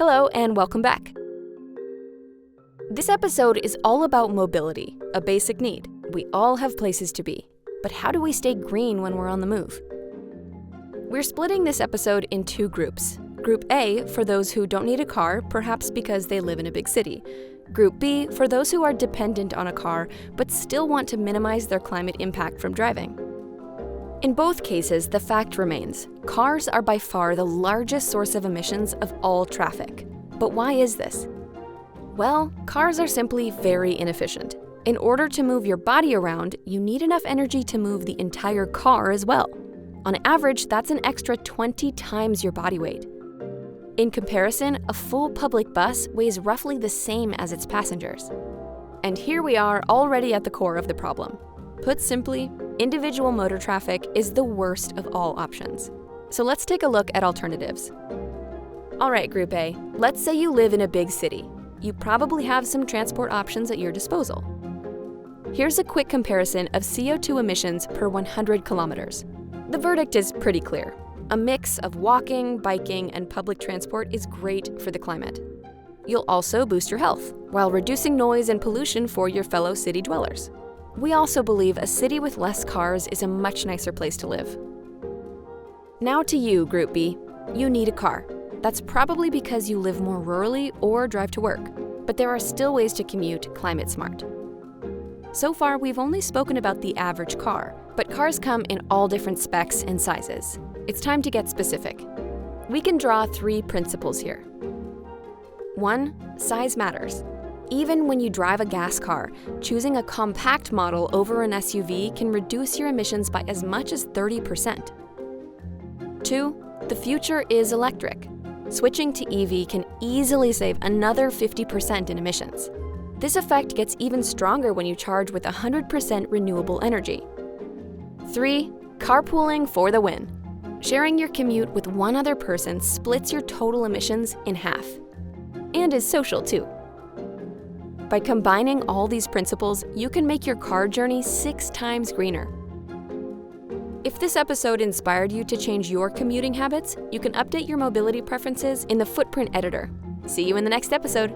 Hello and welcome back. This episode is all about mobility, a basic need. We all have places to be. But how do we stay green when we're on the move? We're splitting this episode in two groups. Group A, for those who don't need a car, perhaps because they live in a big city. Group B, for those who are dependent on a car, but still want to minimize their climate impact from driving. In both cases, the fact remains, cars are by far the largest source of emissions of all traffic. But why is this? Well, cars are simply very inefficient. In order to move your body around, you need enough energy to move the entire car as well. On average, that's an extra 20 times your body weight. In comparison, a full public bus weighs roughly the same as its passengers. And here we are already at the core of the problem. Put simply, individual motor traffic is the worst of all options. So let's take a look at alternatives. All right, Group A, let's say you live in a big city. You probably have some transport options at your disposal. Here's a quick comparison of CO2 emissions per 100 kilometers. The verdict is pretty clear. A mix of walking, biking, and public transport is great for the climate. You'll also boost your health, while reducing noise and pollution for your fellow city dwellers. We also believe a city with less cars is a much nicer place to live. Now to you, Group B. You need a car. That's probably because you live more rurally or drive to work, but there are still ways to commute climate smart. So far, we've only spoken about the average car, but cars come in all different specs and sizes. It's time to get specific. We can draw 3 principles here. 1. Size matters. Even when you drive a gas car, choosing a compact model over an SUV can reduce your emissions by as much as 30%. 2. The future is electric. Switching to EV can easily save another 50% in emissions. This effect gets even stronger when you charge with 100% renewable energy. 3. Carpooling for the win. Sharing your commute with one other person splits your total emissions in half. And is social too. By combining all these principles, you can make your car journey 6 times greener. If this episode inspired you to change your commuting habits, you can update your mobility preferences in the Footprint editor. See you in the next episode.